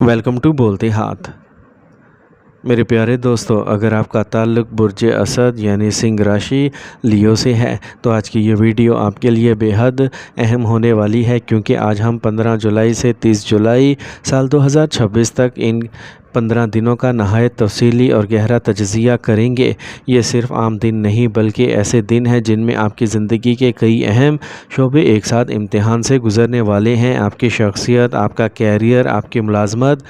Welcome to बोलते हाथ। मेरे प्यारे दोस्तों, अगर आपका ताल्लुक़ बुर्ज असद यानी सिंह राशि लियो से है तो आज की ये वीडियो आपके लिए बेहद अहम होने वाली है, क्योंकि आज हम 15 जुलाई से 30 जुलाई साल 2026 तक इन 15 दिनों का नहायत तफसीली और गहरा तजज़िया करेंगे। ये सिर्फ़ आम दिन नहीं बल्कि ऐसे दिन हैं जिनमें आपकी ज़िंदगी के कई अहम शोबे एक साथ इम्तिहान से गुज़रने वाले हैं। आपकी शख्सियत, आपका कैरियर, आपकी मुलाज़मत,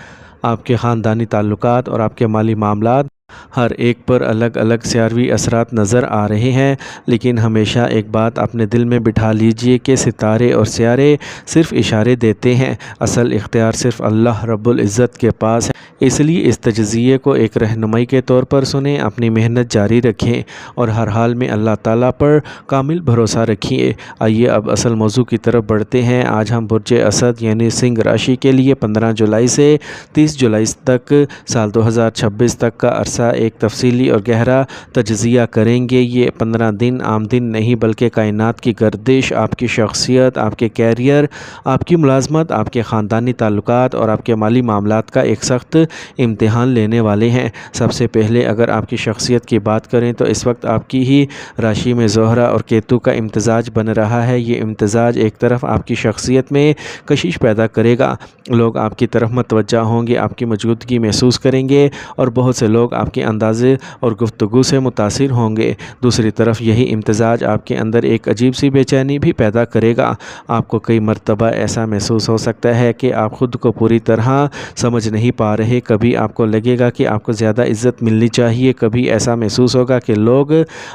आपके ख़ानदानी ताल्लुकात और आपके माली मामलात, हर एक पर अलग अलग सियारवी असरात नज़र आ रहे हैं। लेकिन हमेशा एक बात अपने दिल में बिठा लीजिए कि सितारे और सियारे सिर्फ़ इशारे देते हैं, असल इख्तियार सिर्फ़ अल्लाह रब्बुल इज़्ज़त के पास है। इसलिए इस तजज़िये को एक रहनुमाई के तौर पर सुनें, अपनी मेहनत जारी रखें और हर हाल में अल्लाह ताला पर कामिल भरोसा रखिए। आइए अब असल मौजू की तरफ बढ़ते हैं। आज हम बुर्ज असद यानी सिंह राशि के लिए 15 जुलाई से 30 जुलाई तक साल 2026 तक का अरसा एक तफसीली और गहरा तजज़िया करेंगे। ये 15 दिन आम दिन नहीं बल्कि कायनात की गर्दिश, आपकी शख्सियत, आपके कैरियर, आपकी मुलाज़मत, आपके ख़ानदानी ताल्लुकात और आपके माली मामलात का एक सख्त इम्तिहान लेने वाले हैं। सबसे पहले अगर आपकी शख्सियत की बात करें तो इस वक्त आपकी ही राशि में ज़ोहरा और केतु का इम्तिजाज बन रहा है। ये इम्तिजाज एक तरफ आपकी शख्सियत में कशिश पैदा करेगा, लोग आपकी तरफ मतवज्जा होंगे, आपकी मौजूदगी महसूस करेंगे और बहुत से लोग आपके अंदाज़े और गुफ्तगू से मुतासिर होंगे। दूसरी तरफ यही इम्तिजाज आपके अंदर एक अजीब सी बेचैनी भी पैदा करेगा। आपको कई मरतबा ऐसा महसूस हो सकता है कि आप ख़ुद को पूरी तरह समझ नहीं पा रहे। कभी आपको लगेगा कि आपको ज़्यादा इज़्ज़त मिलनी चाहिए, कभी ऐसा महसूस होगा कि लोग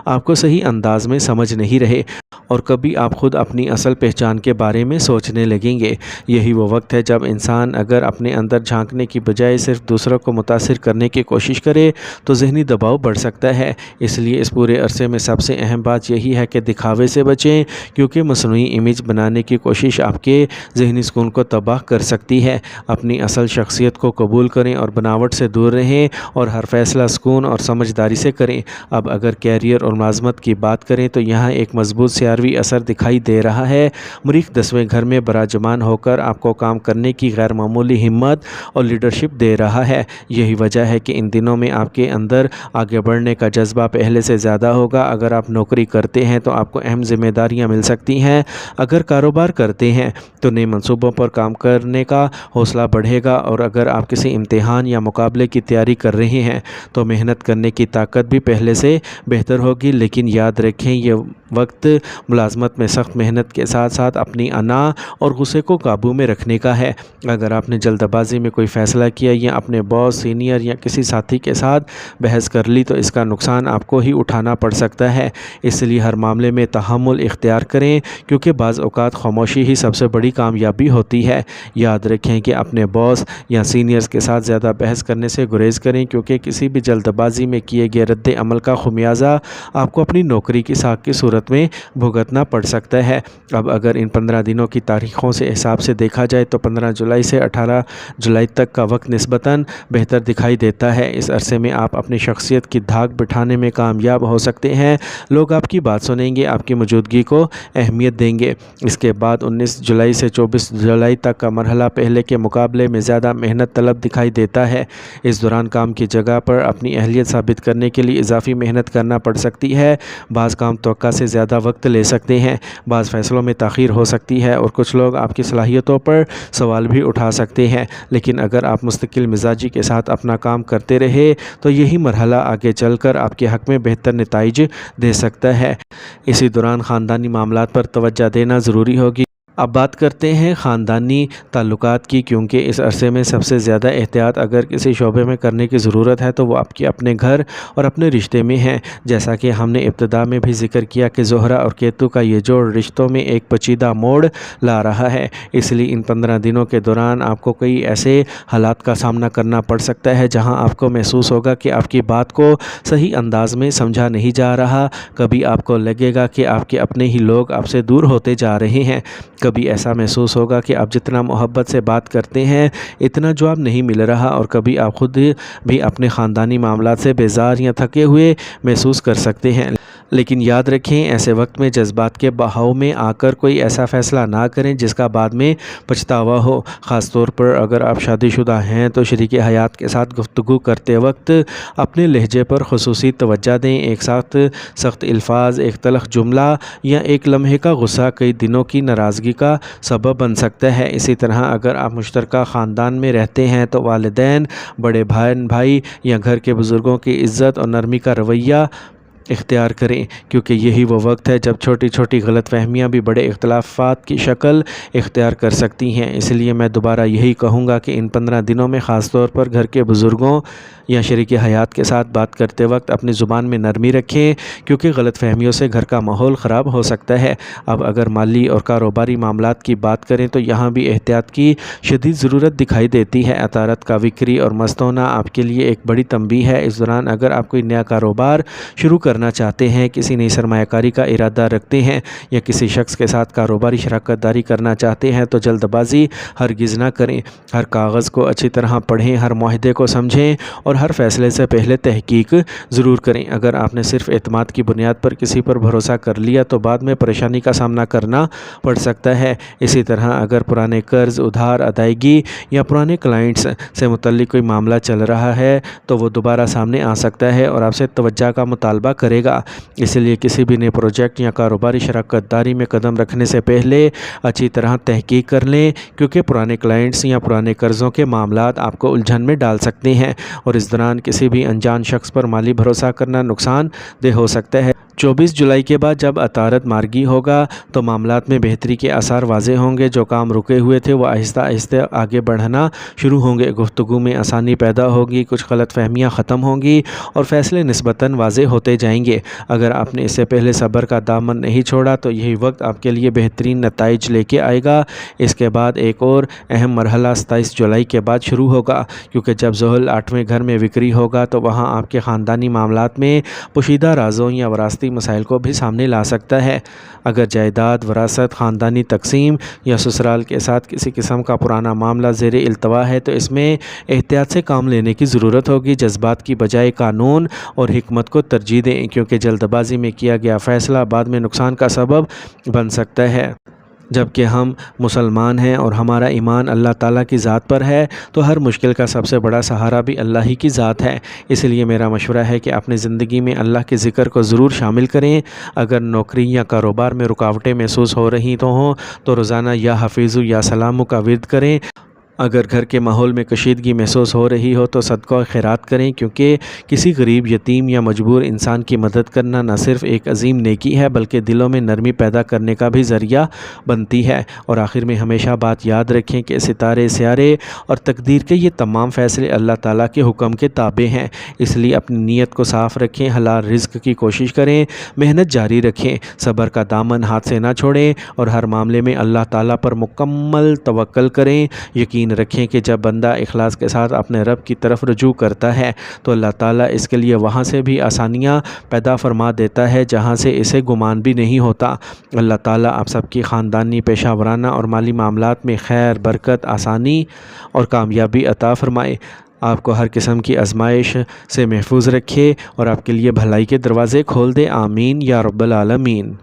आपको सही अंदाज में समझ नहीं रहे और कभी आप ख़ुद अपनी असल पहचान के बारे में सोचने लगेंगे। यही वो वक्त है जब इंसान अगर अपने अंदर झांकने की बजाय सिर्फ दूसरों को मुतासिर करने की कोशिश करे तो ज़हनी दबाव बढ़ सकता है। इसलिए इस पूरे अरसे में सबसे अहम बात यही है कि दिखावे से बचें, क्योंकि मसनूई इमेज बनाने की कोशिश आपके ज़हनी सुकून को तबाह कर सकती है। अपनी असल शख्सियत को कबूल करें और बनावट से दूर रहें और हर फैसला सुकून और समझदारी से करें। अब अगर कैरियर और मुलाज़मत की बात करें तो यहाँ एक मजबूत सियारवी असर दिखाई दे रहा है। मरीख 10वें घर में बराजमान होकर आपको काम करने की गैर मामूली हिम्मत और लीडरशिप दे रहा है। यही वजह है कि इन दिनों में आपके अंदर आगे बढ़ने का जज्बा पहले से ज़्यादा होगा। अगर आप नौकरी करते हैं तो आपको अहम जिम्मेदारियां मिल सकती हैं। अगर कारोबार करते हैं तो नए मंसूबों पर काम करने का हौसला बढ़ेगा और अगर आप किसी इम्तिहान या मुकाबले की तैयारी कर रहे हैं तो मेहनत करने की ताकत भी पहले से बेहतर होगी। लेकिन याद रखें, ये वक्त मुलाजमत में सख्त मेहनत के साथ साथ अपनी अना और गुस्से को काबू में रखने का है। अगर आपने जल्दबाजी में कोई फ़ैसला किया या अपने बॉस, सीनियर या किसी साथी के साथ बहस कर ली तो इसका नुकसान आपको ही उठाना पड़ सकता है। इसलिए हर मामले में तहम्मुल इख्तियार करें, क्योंकि बाज़ औक़ात खामोशी ही सबसे बड़ी कामयाबी होती है। याद रखें कि अपने बॉस या सीनियर्स के साथ ज़्यादा बहस करने से गुरेज़ करें, क्योंकि किसी भी जल्दबाजी में किए गए रद्द अमल का खुमियाजा आपको अपनी नौकरी की साख की सूरत में भुगतना पड़ सकता है। अब अगर इन 15 दिनों की तारीख़ों से हिसाब से देखा जाए तो 15 जुलाई से 18 जुलाई तक का वक्त निस्बतन बेहतर दिखाई देता है। इस अरसे में आप अपनी शख्सियत की धाक बिठाने में कामयाब हो सकते हैं। लोग आपकी बात सुनेंगे, आपकी मौजूदगी को अहमियत देंगे। इसके बाद 19 जुलाई से 24 जुलाई तक का मरहला पहले के मुकाबले में ज़्यादा मेहनत तलब दिखाई देता है। इस दौरान काम की जगह पर अपनी अहलियत साबित करने के लिए इजाफी मेहनत करना पड़ सकती है। बाज़ काम तवक्का से ज़्यादा वक्त ले सकते हैं, बाज़ फ़ैसलों में ताख़ीर हो सकती है और कुछ लोग आपकी सलाहियतों पर सवाल भी उठा सकते हैं। लेकिन अगर आप मुस्तकिल मिजाजी के साथ अपना काम करते रहे तो यही मरहला आगे चलकर आपके हक़ में बेहतर नताइज दे सकता है। इसी दौरान ख़ानदानी मामलात पर तवज्जो देना ज़रूरी होगी। अब बात करते हैं ख़ानदानी ताल्लुकात की, क्योंकि इस अरसे में सबसे ज़्यादा एहतियात अगर किसी शोबे में करने की ज़रूरत है तो वो आपके अपने घर और अपने रिश्ते में है। जैसा कि हमने इब्तिदा में भी ज़िक्र किया कि ज़ोहरा और केतु का ये जोड़ रिश्तों में एक पेचीदा मोड़ ला रहा है। इसलिए इन 15 दिनों के दौरान आपको कई ऐसे हालात का सामना करना पड़ सकता है जहाँ आपको महसूस होगा कि आपकी बात को सही अंदाज में समझा नहीं जा रहा। कभी आपको लगेगा कि आपके अपने ही लोग आपसे दूर होते जा रहे हैं। कभी ऐसा महसूस होगा कि आप जितना मोहब्बत से बात करते हैं इतना जवाब नहीं मिल रहा और कभी आप खुद भी अपने ख़ानदानी मामलात से बेजार या थके हुए महसूस कर सकते हैं। لیکن یاد رکھیں ایسے وقت میں جذبات کے بہاؤ میں آ کر کوئی ایسا فیصلہ نہ کریں جس کا بعد میں پچھتاوا ہو۔ خاص طور پر اگر آپ شادی شدہ ہیں تو شریک حیات کے ساتھ گفتگو کرتے وقت اپنے لہجے پر خصوصی توجہ دیں۔ ایک ساتھ سخت الفاظ، ایک تلخ جملہ یا ایک لمحے کا غصہ کئی دنوں کی ناراضگی کا سبب بن سکتا ہے۔ اسی طرح اگر آپ مشترکہ خاندان میں رہتے ہیں تو والدین، بڑے بھائی یا گھر کے بزرگوں کی عزت اور نرمی کا رویہ اختیار کریں، کیونکہ یہی وہ وقت ہے جب چھوٹی چھوٹی غلط فہمیاں بھی بڑے اختلافات کی شکل اختیار کر سکتی ہیں۔ اس لیے میں دوبارہ یہی کہوں گا کہ ان 15 دنوں میں خاص طور پر گھر کے بزرگوں یا شریک حیات کے ساتھ بات کرتے وقت اپنی زبان میں نرمی رکھیں، کیونکہ غلط فہمیوں سے گھر کا ماحول خراب ہو سکتا ہے۔ اب اگر مالی اور کاروباری معاملات کی بات کریں تو یہاں بھی احتیاط کی شدید ضرورت دکھائی دیتی ہے۔ عطارد کا وکری اور مست ہونا آپ کے لیے ایک بڑی تنبیہ ہے۔ اس دوران اگر آپ کوئی نیا کاروبار شروع کرنا چاہتے ہیں، کسی نئی سرمایہ کاری کا ارادہ رکھتے ہیں یا کسی شخص کے ساتھ کاروباری شراکت داری کرنا چاہتے ہیں تو جلد بازی ہرگز نہ کریں۔ ہر کاغذ کو اچھی طرح پڑھیں، ہر معاہدے کو سمجھیں اور ہر فیصلے سے پہلے تحقیق ضرور کریں۔ اگر آپ نے صرف اعتماد کی بنیاد پر کسی پر بھروسہ کر لیا تو بعد میں پریشانی کا سامنا کرنا پڑ سکتا ہے۔ اسی طرح اگر پرانے قرض، ادھار ادائیگی یا پرانے کلائنٹس سے متعلق کوئی معاملہ چل رہا ہے تو وہ دوبارہ سامنے آ سکتا ہے اور آپ سے توجہ کا مطالبہ کرے گا۔ اس لیے کسی بھی نئے پروجیکٹ یا کاروباری شراکت داری میں قدم رکھنے سے پہلے اچھی طرح تحقیق کر لیں، کیونکہ پرانے کلائنٹس یا پرانے قرضوں کے معاملات آپ کو الجھن میں ڈال سکتے ہیں اور اس دوران کسی بھی انجان شخص پر مالی بھروسہ کرنا نقصان دہ ہو سکتا ہے۔ 24 جولائی کے بعد جب عطارد مارگی ہوگا تو معاملات میں بہتری کے آثار واضح ہوں گے۔ جو کام رکے ہوئے تھے وہ آہستہ آہستہ آگے بڑھنا شروع ہوں گے، گفتگو میں آسانی پیدا ہوگی، کچھ غلط فہمیاں ختم ہوں گی اور فیصلے نسبتاً واضح ہوتے جائیں گے۔ اگر آپ نے اس سے پہلے صبر کا دامن نہیں چھوڑا تو یہی وقت آپ کے لیے بہترین نتائج لے کے آئے گا۔ اس کے بعد ایک اور اہم مرحلہ 27 جولائی کے بعد شروع ہوگا، کیونکہ جب زحل 8ویں گھر میں وکری ہوگا تو وہاں آپ کے خاندانی معاملات میں پوشیدہ رازوں یا وراثتی مسائل کو بھی سامنے لا سکتا ہے۔ اگر جائیداد، وراثت، خاندانی تقسیم یا سسرال کے ساتھ کسی قسم کا پرانا معاملہ زیر التوا ہے تو اس میں احتیاط سے کام لینے کی ضرورت ہوگی۔ جذبات کی بجائے قانون اور حکمت کو ترجیح دیں، کیونکہ جلد بازی میں کیا گیا فیصلہ بعد میں نقصان کا سبب بن سکتا ہے۔ جبکہ ہم مسلمان ہیں اور ہمارا ایمان اللہ تعالیٰ کی ذات پر ہے تو ہر مشکل کا سب سے بڑا سہارا بھی اللہ ہی کی ذات ہے۔ اس لیے میرا مشورہ ہے کہ اپنی زندگی میں اللہ کے ذکر کو ضرور شامل کریں۔ اگر نوکری یا کاروبار میں رکاوٹیں محسوس ہو رہی تو روزانہ یا حفیظ یا سلام کا ورد کریں۔ اگر گھر کے ماحول میں کشیدگی محسوس ہو رہی ہو تو صدقہ و خیرات کریں، کیونکہ کسی غریب، یتیم یا مجبور انسان کی مدد کرنا نہ صرف ایک عظیم نیکی ہے بلکہ دلوں میں نرمی پیدا کرنے کا بھی ذریعہ بنتی ہے۔ اور آخر میں ہمیشہ بات یاد رکھیں کہ ستارے، سیارے اور تقدیر کے یہ تمام فیصلے اللہ تعالیٰ کے حکم کے تابع ہیں۔ اس لیے اپنی نیت کو صاف رکھیں، حلال رزق کی کوشش کریں، محنت جاری رکھیں، صبر کا دامن ہاتھ سے نہ چھوڑیں اور ہر معاملے میں اللہ تعالیٰ پر مکمل توکل کریں۔ یقین رکھیں کہ جب بندہ اخلاص کے ساتھ اپنے رب کی طرف رجوع کرتا ہے تو اللہ تعالیٰ اس کے لیے وہاں سے بھی آسانیاں پیدا فرما دیتا ہے جہاں سے اسے گمان بھی نہیں ہوتا۔ اللہ تعالیٰ آپ سب کی خاندانی، پیشہ ورانہ اور مالی معاملات میں خیر، برکت، آسانی اور کامیابی عطا فرمائے، آپ کو ہر قسم کی آزمائش سے محفوظ رکھے اور آپ کے لیے بھلائی کے دروازے کھول دے۔ آمین یا رب العالمین۔